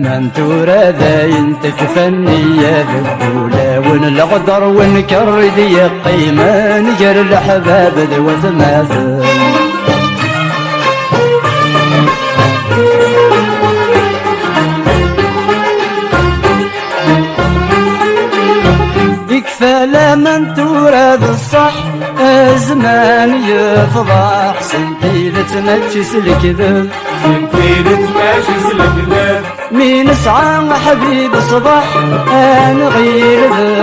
من تورا ذاين تكفني يا ذبولا ونلغدر ونكرد يا قيمة نجر الحباب ذو زمازن يكفى لمن تورد الصح زمان يفضح سنتي تمشي الكذب سنتي تمشي الكذب مين سعى حبيب صباح انا غير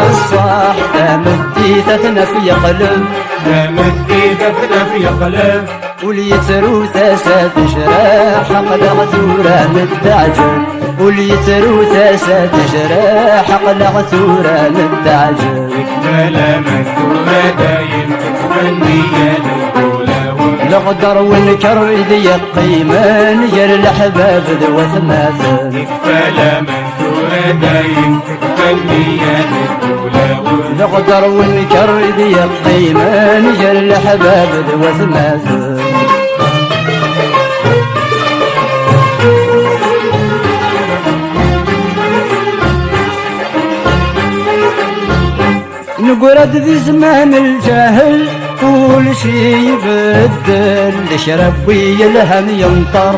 الصح مدي تثنى في قلب مدي تثنى في قلب وليتروث ستجرح قد غثورة متعجل وليتروث ستجرح قد غثورة متعجل يكفى لمن تورا دايم تكفني يا نقدر ونكرد يا قيمة نجر الأحباب ذو ثماثل يكفى لمن تورا دايم تكفني يا نقدر ونكرد يا قيمة نجر الأحباب ذو ثماثل نقرد ذي زمان الجاهل كل شي يبدل شرب ويلهن ينطر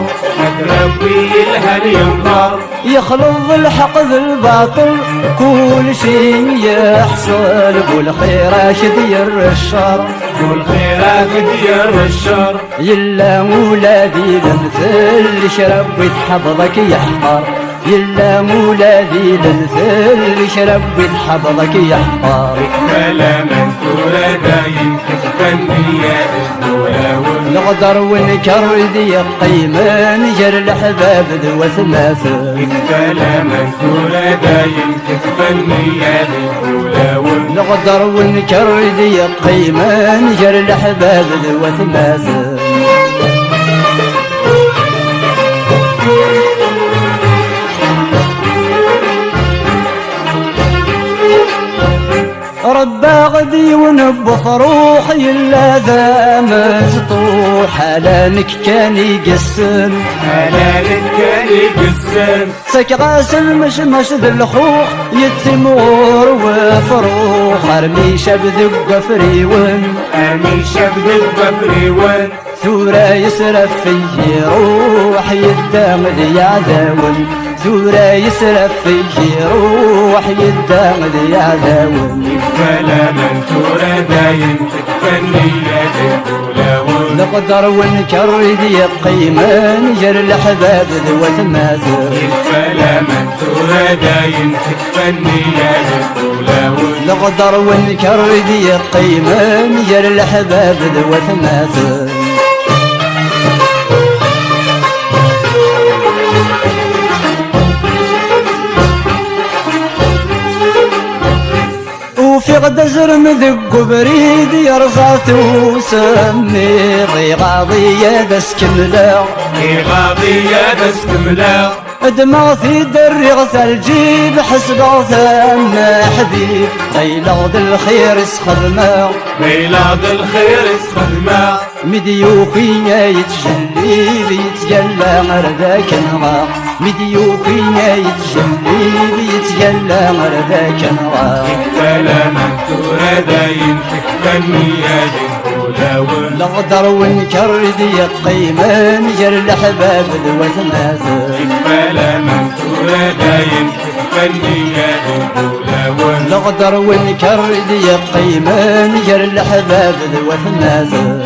ربي الهن ينطر يخلط الحق ذي الباطل كل شي يحصل والخيرات دير الشر والخيرات دير الشر يلا ولادي بمثل شرب ويتحفظك يحقر يلا مولادي للثل شرب ويتحفظك يحقر يكفى لمن تورا دايم تكفني يا نقدر ونكرد يا قيمة نجر الأحباب ذو ثماثل يكفى لمن تورا دايم تكفني يا نقدر ونكرد يا قيمة نجر الأحباب ذو ثماثل ربا غدي ونبخ روحي إلا ذا مزطوح حلالك كان يقسم حلالك كان يقسم سك غاسل مش ذي الخوخ يتمور وفروخ ارمي شبذ بفريون ارمي شبذ بفريون ثورة يسرف فيه روح يدامد يا ذاون ثورة يسرف فيه روح يدامد يا ذاون يكفى لمن تورا دايم تكفني يا نقدر ونكرد يا قيمة نجر الأحباب ذو ثماثل يكفى لمن تورا دايم تكفني يا نقدر ونكرد يا قيمة نجر الأحباب ذو ثماثل وفي غدا زرم ذق بريد يرصات وسمي ضيغاضية بس كملا ضيغاضية بس كملا دماغي دري ثلجي بحسب ثم حبيب غيلغد الخير اسخدمه غيلغد الخير اسخدمه مديوكينا يتجلي بيتجلى مرذاك نغا مديوكينا يتجلي بيتجلى مرذاك نغا يكفى لمن تورا دايم تكفني يا نقدر ونكرد يا قيمة نجر الأحباب ذو ثماثل يكفى لمن تورا دايم تكفني يا نقدر ونكرد يا قيمة نجر الأحباب ذو ثماثل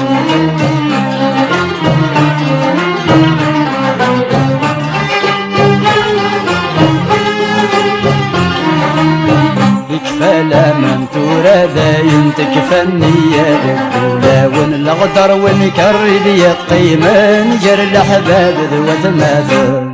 يكفى لمن تورا ذاين تكفني يا ذبولا ونلغدر ونكرد يا قيمة نجر الأحباب ذو ثماثل